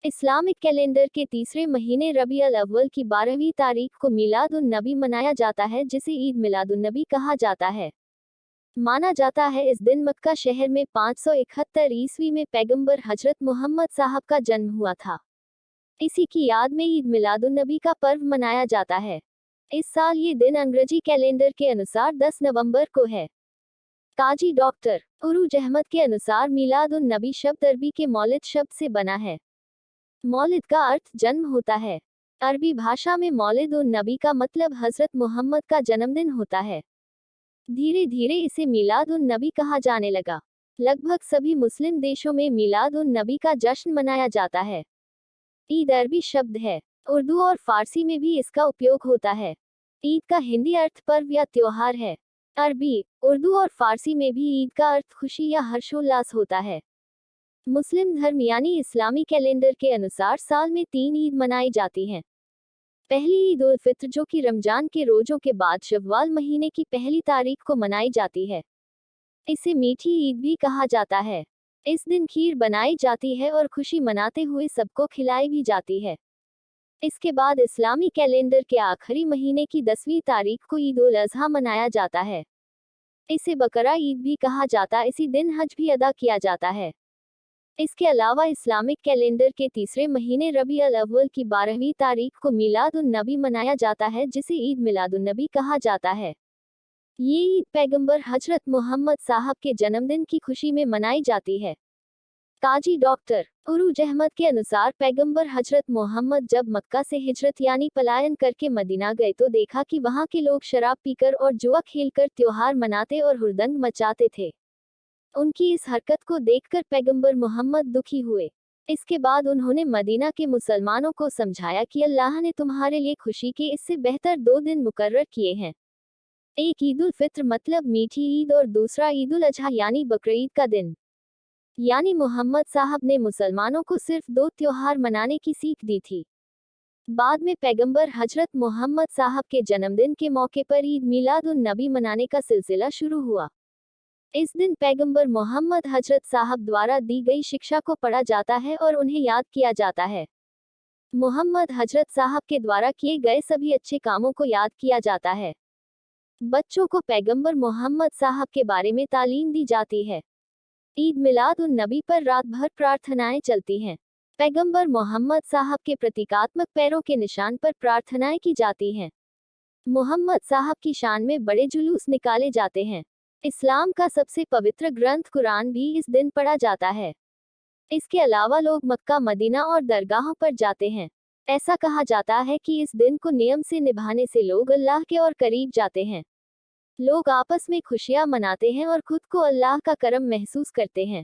Islamic calendar के तीसरे महीने रबीउल अव्वल की 12वीं तारीख को मिलादुन नबी मनाया जाता है, जिसे ईद मिलादुन नबी कहा जाता है। माना जाता है इस दिन मक्का शहर में 571 ईस्वी में पैगंबर हजरत मोहम्मद साहब का जन्म हुआ था। इसी की याद में ईद मिलादुन नबी का पर्व मनाया जाता है। इस साल ये दिन अंग्रेजी कैलेंडर के अनुसार 10 नवंबर को है। काजी डॉक्टर उरूज अहमद के अनुसार मिलादुन नबी शब्द अरबी के मौलिद शब्द से बना है। मौलिद का अर्थ जन्म होता है। अरबी भाषा में मौलिद उन नबी का मतलब हजरत मोहम्मद का जन्मदिन होता है। धीरे धीरे इसे मिलाद उन नबी कहा जाने लगा। लगभग सभी मुस्लिम देशों में मिलाद उन नबी का जश्न मनाया जाता है। ईद अरबी शब्द है, उर्दू और फारसी में भी इसका उपयोग होता है। ईद का हिंदी अर्थ पर्व या त्योहार है। अरबी, उर्दू और फारसी में भी ईद का अर्थ खुशी या हर्षोल्लास होता है। मुस्लिम धर्म यानी इस्लामी कैलेंडर के अनुसार साल में 3 ईद मनाई जाती हैं। पहली ईद उल फित्र जो कि रमजान के रोजों के बाद शव्वाल महीने की पहली तारीख को मनाई जाती है। इसे मीठी ईद भी कहा जाता है। इस दिन खीर बनाई जाती है और खुशी मनाते हुए सबको खिलाई भी जाती है। इसके बाद इस्लामी कैलेंडर के आखिरी महीने की 10वीं तारीख को ईद उल अजहा मनाया जाता है। इसे बकरा ईद भी कहा जाता। इसी दिन हज भी अदा किया जाता है। इसके अलावा इस्लामिक कैलेंडर के तीसरे महीने रबीउल अव्वल की 12वीं तारीख को मिलादुन नबी मनाया जाता है, जिसे ईद मिलादुन नबी कहा जाता है। ये ईद पैगंबर हजरत मोहम्मद साहब के जन्मदिन की खुशी में मनाई जाती है। काजी डॉक्टर उरूज अहमद के अनुसार पैगंबर हजरत मोहम्मद जब मक्का से हिजरत यानी पलायन करके मदीना गए तो देखा कि वहाँ के लोग शराब पीकर और जुआ खेलकर त्योहार मनाते और हुड़दंग मचाते थे। उनकी इस हरकत को देखकर पैगंबर मोहम्मद दुखी हुए। इसके बाद उन्होंने मदीना के मुसलमानों को समझाया कि अल्लाह ने तुम्हारे लिए खुशी के इससे बेहतर 2 दिन मुकर्रर किए हैं। एक ईद उल फित्र मतलब मीठी ईद और दूसरा ईद उल अजहा यानी बकरीद का दिन। यानी मोहम्मद साहब ने मुसलमानों को सिर्फ 2 त्योहार मनाने की सीख दी थी। बाद में पैगंबर हजरत मोहम्मद साहब के जन्मदिन के मौके पर ईद मिलाद उन नबी मनाने का सिलसिला शुरू हुआ। इस दिन पैगंबर मोहम्मद हजरत साहब द्वारा दी गई शिक्षा को पढ़ा जाता है और उन्हें याद किया जाता है। मोहम्मद हजरत साहब के द्वारा किए गए सभी अच्छे कामों को याद किया जाता है। बच्चों को पैगंबर मोहम्मद साहब के बारे में तालीम दी जाती है। ईद मिलाद उन नबी पर रात भर प्रार्थनाएं चलती हैं। पैगंबर मोहम्मद साहब के प्रतीकात्मक पैरों के निशान पर प्रार्थनाएं की जाती हैं। मोहम्मद साहब की शान में बड़े जुलूस निकाले जाते हैं। इस्लाम का सबसे पवित्र ग्रंथ कुरान भी इस दिन पढ़ा जाता है। इसके अलावा लोग मक्का, मदीना और दरगाहों पर जाते हैं। ऐसा कहा जाता है कि इस दिन को नियम से निभाने से लोग अल्लाह के और करीब जाते हैं। लोग आपस में खुशियां मनाते हैं और खुद को अल्लाह का करम महसूस करते हैं।